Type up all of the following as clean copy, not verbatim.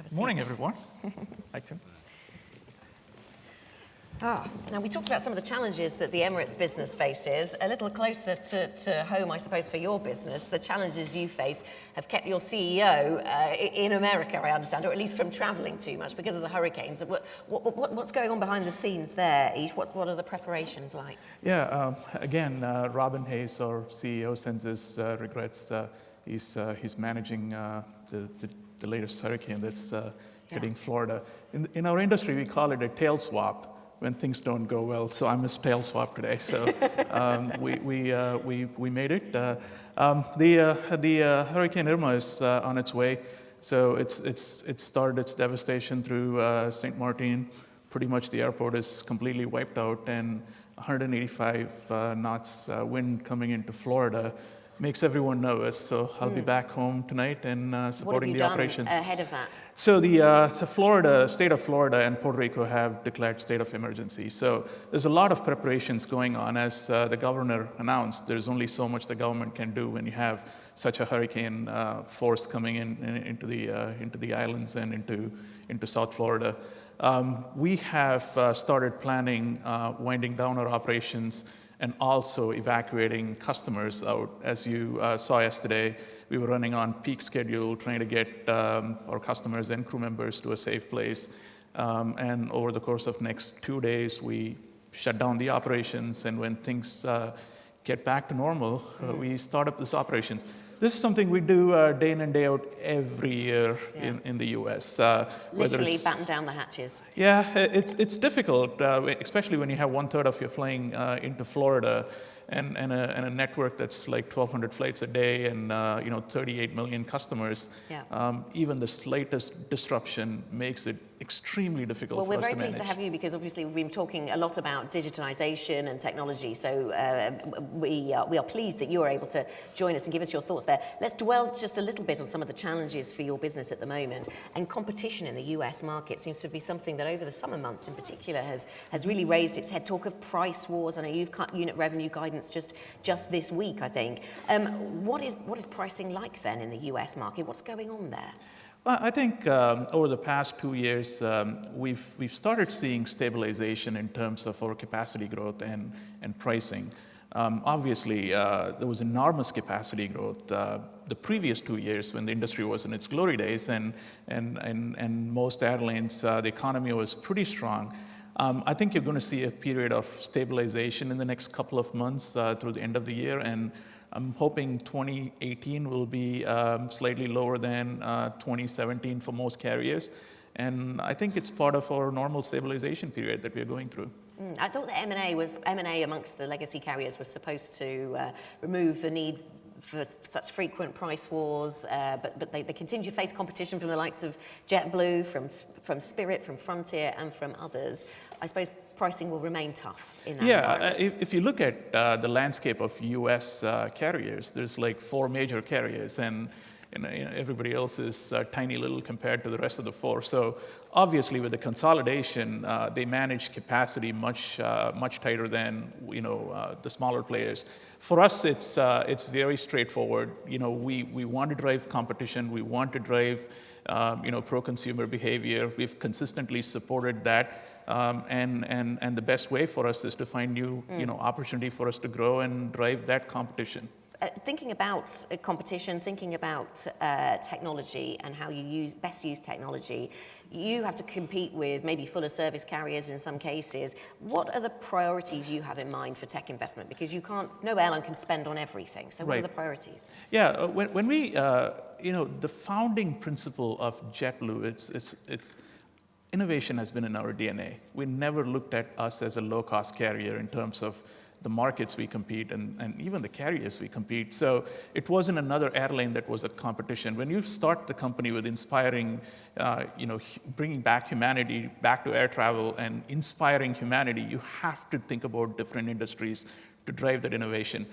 a seat. Morning, everyone. Hi, Tim. Now, we talked about some of the challenges that the Emirates business faces. A little closer to home, I suppose, for your business, the challenges you face have kept your CEO in America, I understand, or at least from travelling too much because of the hurricanes. What's going on behind the scenes there, Eash? What are the preparations like? Yeah, again, Robin Hayes, our CEO, sends his regrets. He's managing the latest hurricane that's hitting Florida. In our industry, we call it a tail swap when things don't go well. So I'm his tail swap today. So we made it. The Hurricane Irma is on its way. So it started its devastation through St. Martin. Pretty much the airport is completely wiped out, and 185 knots wind coming into Florida makes everyone nervous. So I'll be back home tonight and supporting the operations. What have you done ahead of that? So the state of Florida and Puerto Rico have declared state of emergency. So there's a lot of preparations going on. As the governor announced, there's only so much the government can do when you have such a hurricane force coming into the islands and into South Florida. We have started planning winding down our operations and also evacuating customers out. As you saw yesterday, we were running on peak schedule, trying to get our customers and crew members to a safe place. And over the course of next 2 days, we shut down the operations, and when things get back to normal, we start up these operations. This is something we do day in and day out every year in the U.S. Literally batten down the hatches. Yeah, it's difficult, especially when you have 1/3 of your flying into Florida and a network that's like 1,200 flights a day and 38 million customers. Yeah. Even the slightest disruption makes it extremely difficult for us to manage. Well, we're very pleased to have you because obviously we've been talking a lot about digitization and technology. So we are pleased that you're able to join us and give us your thoughts there. Let's dwell just a little bit on some of the challenges for your business at the moment. And competition in the US market seems to be something that over the summer months in particular has really raised its head. Talk of price wars. I know you've cut unit revenue guidance just this week, I think. What is pricing like then in the US market? What's going on there? Well, I think over the past 2 years, we've started seeing stabilization in terms of our capacity growth and pricing. Obviously, there was enormous capacity growth the previous 2 years when the industry was in its glory days, and most airlines, the economy was pretty strong. I think you're going to see a period of stabilization in the next couple of months through the end of the year, and I'm hoping 2018 will be slightly lower than 2017 for most carriers, and I think it's part of our normal stabilization period that we're going through. I thought that M&A amongst the legacy carriers was supposed to remove the need for such frequent price wars, but they continue to face competition from the likes of JetBlue, from Spirit, from Frontier, and from others. I suppose pricing will remain tough in that environment. If you look at the landscape of U.S. carriers, there's like 4 major carriers, and everybody else is tiny little compared to the rest of the 4. So obviously, with the consolidation, they manage capacity much tighter than the smaller players. For us, it's very straightforward. We want to drive competition. We want to drive pro-consumer behavior. We've consistently supported that, and the best way for us is to find new opportunity for us to grow and drive that competition. Thinking about competition, thinking about technology and how you best use technology, you have to compete with maybe fuller service carriers in some cases. What are the priorities you have in mind for tech investment? Because no airline can spend on everything. So what are the priorities? Yeah, when we, the founding principle of JetBlue, it's innovation has been in our DNA. We never looked at us as a low-cost carrier in terms of the markets we compete and even the carriers we compete. So it wasn't another airline that was a competition. When you start the company with inspiring, bringing back humanity back to air travel and inspiring humanity, you have to think about different industries to drive that innovation.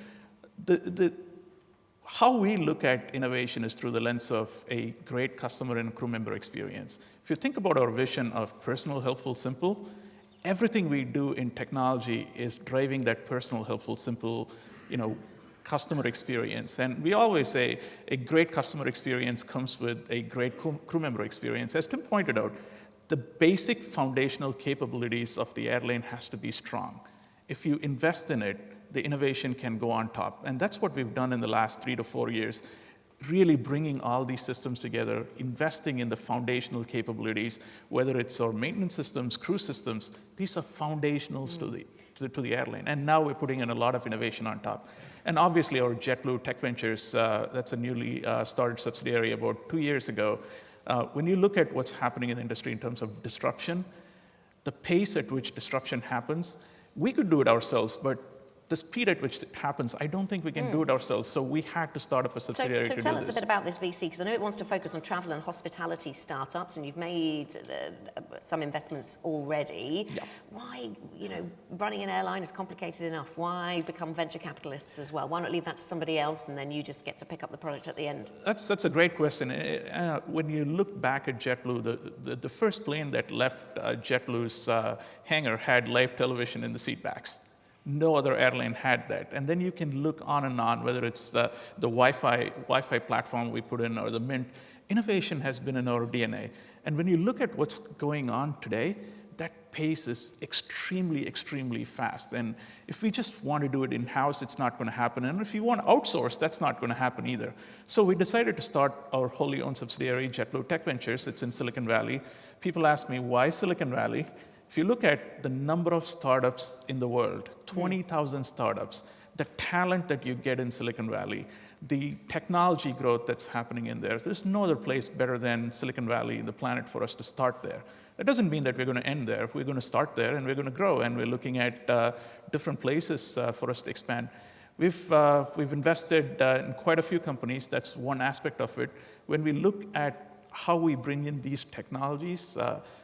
How we look at innovation is through the lens of a great customer and crew member experience. If you think about our vision of personal, helpful, simple, everything we do in technology is driving that personal, helpful, simple, customer experience. And we always say a great customer experience comes with a great crew member experience. As Tim pointed out, the basic foundational capabilities of the airline has to be strong. If you invest in it, the innovation can go on top. And that's what we've done in the last 3 to 4 years, really bringing all these systems together, investing in the foundational capabilities, whether it's our maintenance systems, crew systems. These are foundationals to the airline. And now we're putting in a lot of innovation on top. And obviously our JetBlue Tech Ventures, that's a newly started subsidiary about 2 years ago. When you look at what's happening in the industry in terms of disruption, the pace at which disruption happens, we could do it ourselves, but the speed at which it happens, I don't think we can do it ourselves. So we had to start up a subsidiary to do this. So tell us a bit about this VC, because I know it wants to focus on travel and hospitality startups, and you've made some investments already. Yeah. Why, running an airline is complicated enough. Why become venture capitalists as well? Why not leave that to somebody else and then you just get to pick up the product at the end? That's a great question. When you look back at JetBlue, the first plane that left JetBlue's hangar had live television in the seat backs. No other airline had that. And then you can look on and on, whether it's the Wi-Fi platform we put in or the Mint. Innovation has been in our DNA. And when you look at what's going on today, that pace is extremely, extremely fast. And if we just want to do it in-house, it's not going to happen. And if you want to outsource, that's not going to happen either. So we decided to start our wholly owned subsidiary, JetBlue Tech Ventures. It's in Silicon Valley. People ask me, why Silicon Valley? If you look at the number of startups in the world, 20,000 startups, the talent that you get in Silicon Valley, the technology growth that's happening in there, there's no other place better than Silicon Valley, the planet, for us to start there. That doesn't mean that we're going to end there. We're going to start there and we're going to grow, and we're looking at different places for us to expand. We've invested in quite a few companies. That's one aspect of it. When we look at how we bring in these technologies,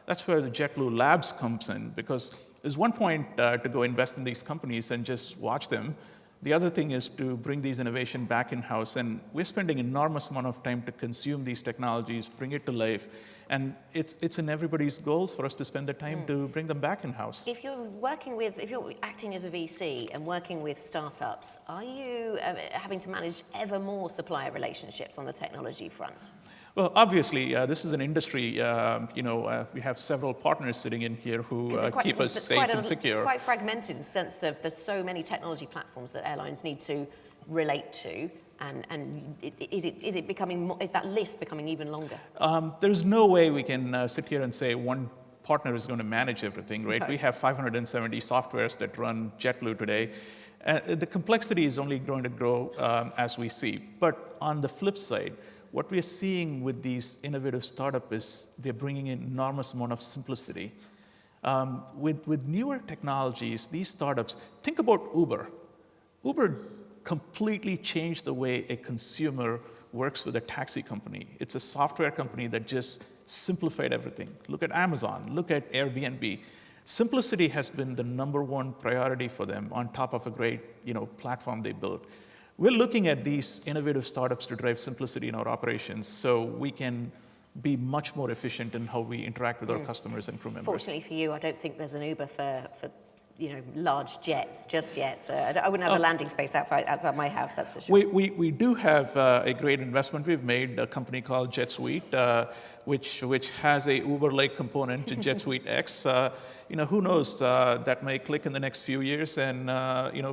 that's where the JetBlue Labs comes in, because there's one point to go invest in these companies and just watch them. The other thing is to bring these innovation back in-house, and we're spending enormous amount of time to consume these technologies, bring it to life, and it's in everybody's goals for us to spend the time to bring them back in-house. If you're acting as a VC and working with startups, are you having to manage ever more supplier relationships on the technology front? Well, obviously, this is an industry, we have several partners sitting in here who keep us safe and secure. Quite fragmented in the sense that there's so many technology platforms that airlines need to relate to, and is that list becoming even longer? There's no way we can sit here and say one partner is going to manage everything, right? No. We have 570 softwares that run JetBlue today. The complexity is only going to grow as we see. But on the flip side, what we're seeing with these innovative startups is they're bringing in enormous amount of simplicity. With newer technologies, these startups, think about Uber. Uber completely changed the way a consumer works with a taxi company. It's a software company that just simplified everything. Look at Amazon, look at Airbnb. Simplicity has been the #1 priority for them on top of a great platform they built. We're looking at these innovative startups to drive simplicity in our operations so we can be much more efficient in how we interact with our customers and crew members. Fortunately for you, I don't think there's an Uber for large jets just yet. I wouldn't have the landing space outside my house, that's for sure. We do have a great investment we've made, a company called JetSuite, which has a Uber-like component to JetSuite X. Who knows, that may click in the next few years and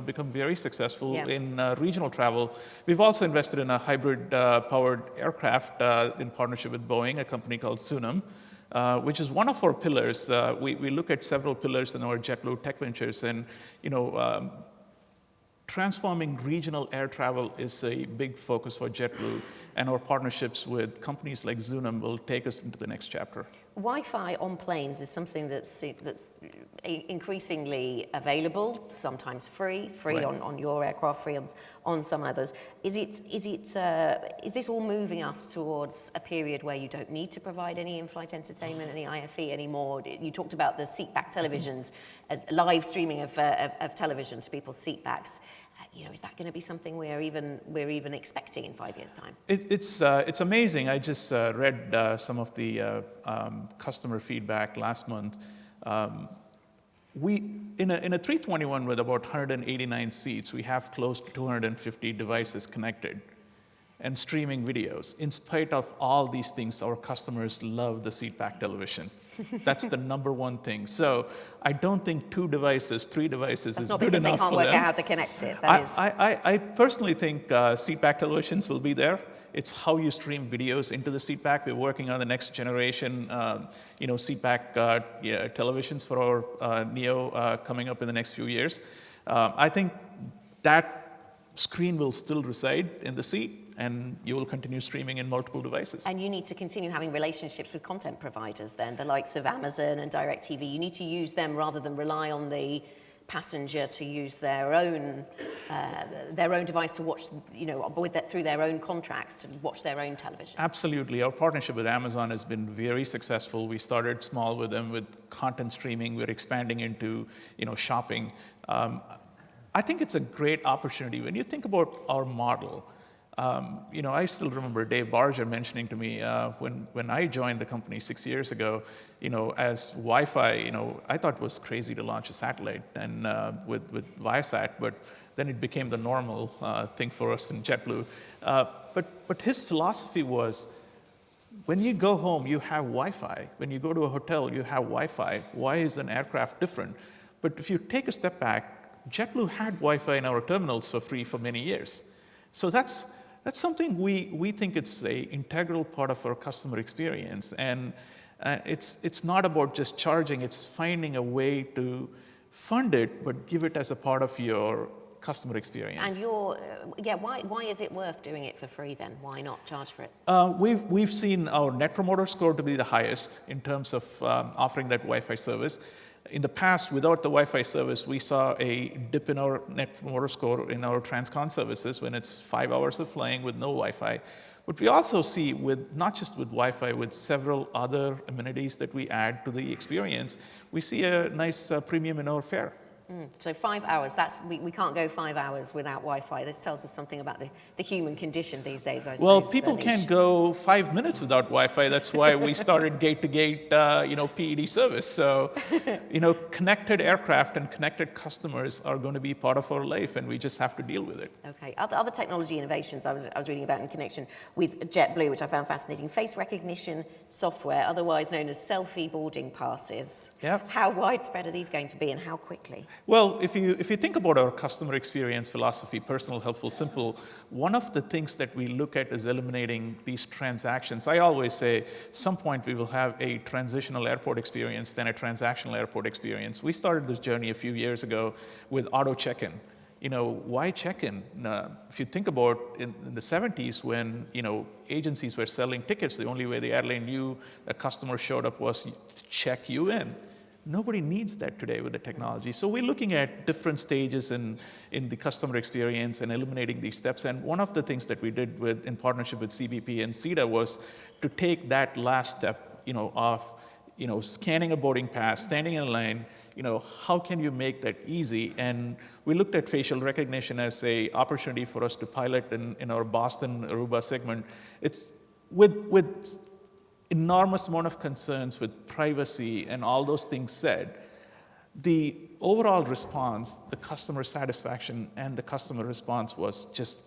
become very successful in regional travel. We've also invested in a hybrid powered aircraft in partnership with Boeing, a company called Sundaram, which is one of our pillars. We look at several pillars in our JetBlue Tech Ventures, and transforming regional air travel is a big focus for JetBlue, and our partnerships with companies like Sundaram will take us into the next chapter. Wi-Fi on planes is something that's increasingly available, sometimes free right. on your aircraft, free on some others. Is this all moving us towards a period where you don't need to provide any in-flight entertainment, any IFE anymore? You talked about the seat-back televisions as live streaming of television to people's seat-backs. Is that going to be something we're even expecting in 5 years' time? It's amazing. I just read some of the customer feedback last month. in a 321 with about 189 seats, we have close to 250 devices connected and streaming videos. In spite of all these things, our customers love the seatback television. That's the number one thing. So I don't think 2 devices, 3 devices is good enough for them. That's not because they can't work out how to connect it. I personally think seatback televisions will be there. It's how you stream videos into the seatback. We're working on the next generation, seatback televisions for our Neo coming up in the next few years. I think that screen will still reside in the seat, and you will continue streaming in multiple devices. And you need to continue having relationships with content providers then, the likes of Amazon and DirecTV. You need to use them rather than rely on the passenger to use their own device to watch, through their own contracts to watch their own television. Absolutely. Our partnership with Amazon has been very successful. We started small with them with content streaming. We're expanding into, shopping. I think it's a great opportunity. When you think about our model, I still remember Dave Barger mentioning to me when I joined the company 6 years ago, as Wi-Fi, I thought it was crazy to launch a satellite and with Viasat, but then it became the normal thing for us in JetBlue. But his philosophy was, when you go home, you have Wi-Fi. When you go to a hotel, you have Wi-Fi. Why is an aircraft different? But if you take a step back, JetBlue had Wi-Fi in our terminals for free for many years. So that's something we think it's an integral part of our customer experience. And it's not about just charging, it's finding a way to fund it, but give it as a part of your customer experience. And why is it worth doing it for free then? Why not charge for it? We've seen our Net Promoter Score to be the highest in terms of offering that Wi-Fi service. In the past, without the Wi-Fi service, we saw a dip in our Net Promoter Score in our transcon services when it's 5 hours of flying with no Wi-Fi. But we also see, not just with Wi-Fi, with several other amenities that we add to the experience, we see a nice premium in our fare. So 5 hours, we can't go 5 hours without Wi-Fi. This tells us something about the human condition these days, I suppose. Well, people can't go 5 minutes without Wi-Fi. That's why we started gate-to-gate, PED service. So, connected aircraft and connected customers are going to be part of our life, and we just have to deal with it. Okay. Other technology innovations I was reading about in connection with JetBlue, which I found fascinating. Face recognition software, otherwise known as selfie boarding passes. Yep. How widespread are these going to be, and how quickly? Well, if you think about our customer experience philosophy, personal, helpful, simple, one of the things that we look at is eliminating these transactions. I always say, some point we will have a transitional airport experience, then a transactional airport experience. We started this journey a few years ago with auto check-in. Why check-in? If you think about in the 70s when, agencies were selling tickets, the only way the airline knew a customer showed up was to check you in. Nobody needs that today with the technology. So we're looking at different stages in the customer experience and eliminating these steps. And one of the things that we did in partnership with CBP and CETA was to take that last step, of, scanning a boarding pass, standing in a line, how can you make that easy? And we looked at facial recognition as an opportunity for us to pilot in our Boston Aruba segment. It's with enormous amount of concerns with privacy and all those things said, the overall response, the customer satisfaction and the customer response was just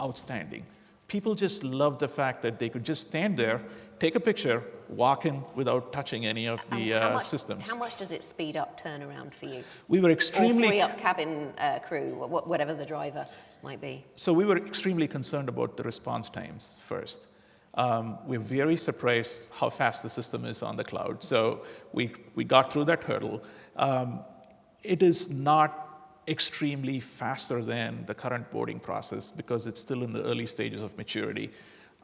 outstanding. People just loved the fact that they could just stand there, take a picture, walk in without touching any of the systems. How much does it speed up turnaround for you? We were extremely... Or free up cabin crew, whatever the driver might be. So we were extremely concerned about the response times first. We're very surprised how fast the system is on the cloud. So we got through that hurdle. It is not extremely faster than the current boarding process because it's still in the early stages of maturity.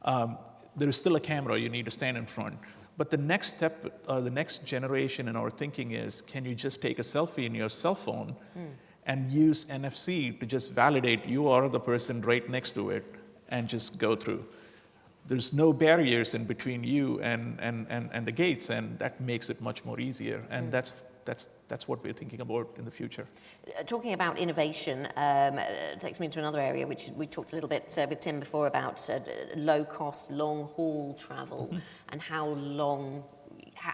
There is still a camera you need to stand in front. But the next step, the next generation in our thinking is, can you just take a selfie in your cell phone and use NFC to just validate you are the person right next to it and just go through? There's no barriers in between you and the gates, and that makes it much more easier. And that's what we're thinking about in the future. Talking about innovation takes me into another area, which we talked a little bit with Tim before about low-cost, long-haul travel and how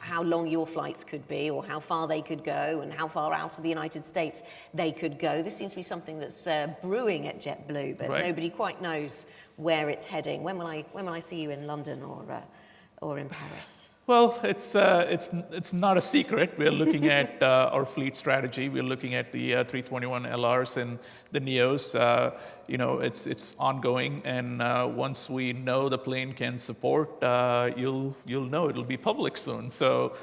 how long your flights could be or how far they could go and how far out of the United States they could go. This seems to be something that's brewing at JetBlue, but nobody quite knows where it's heading. When will I see you in London or in Paris? Well, it's not a secret. We're looking at our fleet strategy. We're looking at the 321 LRs and the NEOs. It's ongoing, and once we know the plane can support, you'll know it'll be public soon. So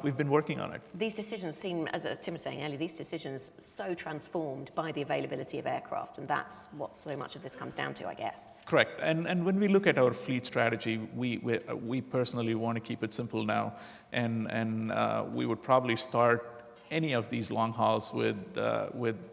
we've been working on it. These decisions seem, as Tim was saying earlier, these decisions so transformed by the availability of aircraft, and that's what so much of this comes down to, I guess. Correct. And when we look at our fleet strategy, we personally want to keep it simple now, and we would probably start any of these long hauls with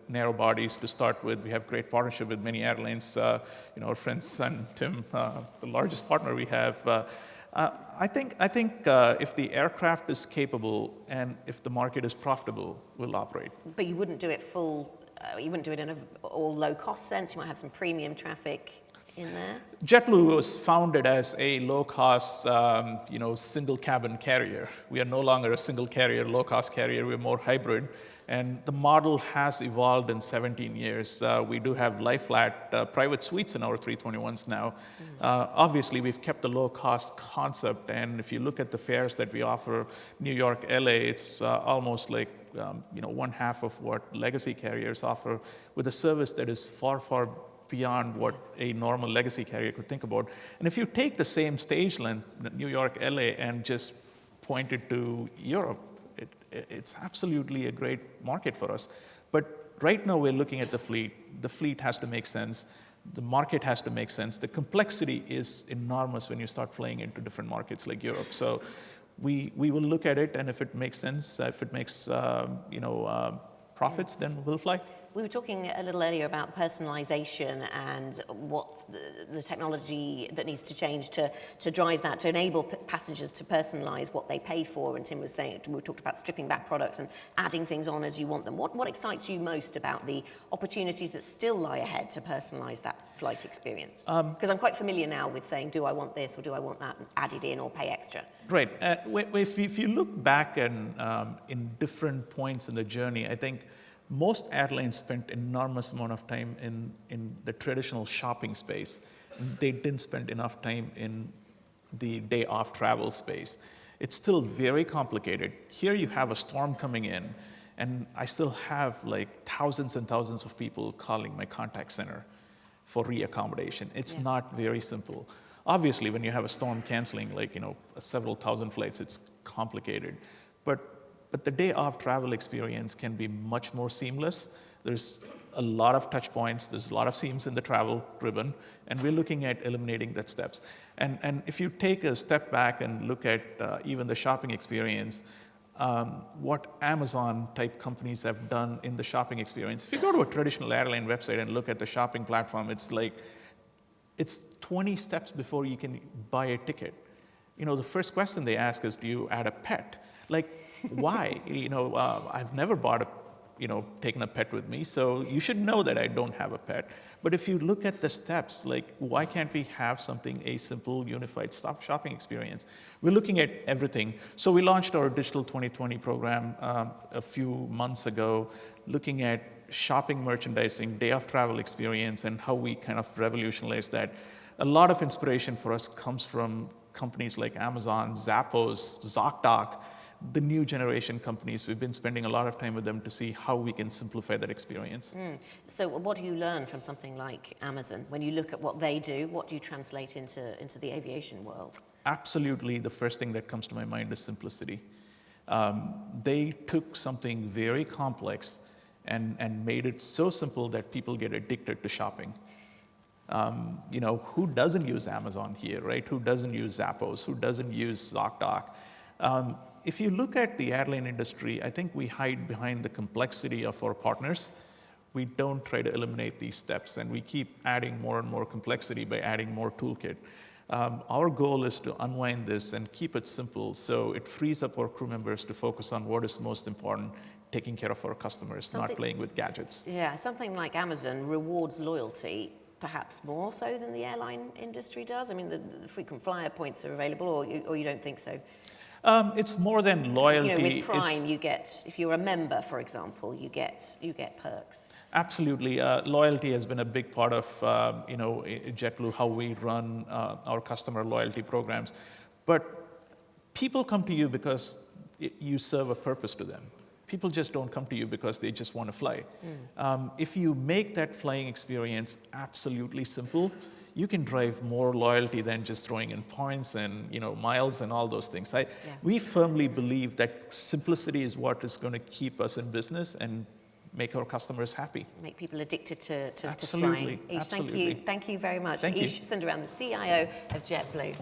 narrow bodies to start with. We have great partnership with many airlines. Our friend Sun Tim, the largest partner we have. I think if the aircraft is capable and if the market is profitable, we'll operate. But you wouldn't do it you wouldn't do it in an all low-cost sense. You might have some premium traffic in there. JetBlue was founded as a low-cost, single cabin carrier. We are no longer a single carrier, low-cost carrier. We're more hybrid. And the model has evolved in 17 years. We do have lie-flat private suites in our 321s now. Obviously, we've kept the low-cost concept. And if you look at the fares that we offer, New York, LA, it's almost like one half of what legacy carriers offer, with a service that is far, far beyond what a normal legacy carrier could think about. And if you take the same stage length, New York, LA, and just point it to Europe, it's absolutely a great market for us. But right now we're looking at the fleet. The fleet has to make sense. The market has to make sense. The complexity is enormous when you start flying into different markets like Europe. So we will look at it, and if it makes sense, if it makes profits, then we'll fly. We were talking a little earlier about personalization and what the technology that needs to change to drive that, to enable passengers to personalize what they pay for. And Tim was saying, we talked about stripping back products and adding things on as you want them. What excites you most about the opportunities that still lie ahead to personalize that flight experience? Because I'm quite familiar now with saying, do I want this or do I want that, and add it in or pay extra. Right. If you look back in different points in the journey, I think most airlines spent enormous amount of time in the traditional shopping space. They didn't spend enough time in the day off travel space. It's still very complicated. Here you have a storm coming in, and I still have like thousands and thousands of people calling my contact center for reaccommodation. It's not very simple. Obviously, when you have a storm canceling, several thousand flights, it's complicated. But the day off travel experience can be much more seamless. There's a lot of touch points. There's a lot of seams in the travel ribbon, and we're looking at eliminating that steps. And if you take a step back and look at even the shopping experience, what Amazon-type companies have done in the shopping experience. If you go to a traditional airline website and look at the shopping platform, it's 20 steps before you can buy a ticket. The first question they ask is, do you add a pet? Why? I've never taken a pet with me, so you should know that I don't have a pet. But if you look at the steps, why can't we have a simple, unified shopping experience? We're looking at everything. So we launched our Digital 2020 program a few months ago, looking at shopping merchandising, day of travel experience, and how we kind of revolutionize that. A lot of inspiration for us comes from companies like Amazon, Zappos, ZocDoc, the new generation companies. We've been spending a lot of time with them to see how we can simplify that experience. So what do you learn from something like Amazon? When you look at what they do, what do you translate into the aviation world? Absolutely, the first thing that comes to my mind is simplicity. They took something very complex and made it so simple that people get addicted to shopping. Who doesn't use Amazon here, right? Who doesn't use Zappos? Who doesn't use ZocDoc? If you look at the airline industry, I think we hide behind the complexity of our partners. We don't try to eliminate these steps, and we keep adding more and more complexity by adding more toolkit. Our goal is to unwind this and keep it simple, so it frees up our crew members to focus on what is most important, taking care of our customers, not playing with gadgets. Yeah, something like Amazon rewards loyalty perhaps more so than the airline industry does. I mean, the frequent flyer points are available, or you don't think so? It's more than loyalty. You know, with It's- Prime, you get, if you're a member, for example, you get perks. Absolutely. Loyalty has been a big part of JetBlue, how we run our customer loyalty programs. But people come to you because you serve a purpose to them. People just don't come to you because they just want to fly. If you make that flying experience absolutely simple, you can drive more loyalty than just throwing in points and miles and all those things. We firmly believe that simplicity is what is going to keep us in business and make our customers happy. Make people addicted to Absolutely. flying. Eash, Absolutely. thank you very much. Thank you. Eash Sundaram, the CIO of JetBlue.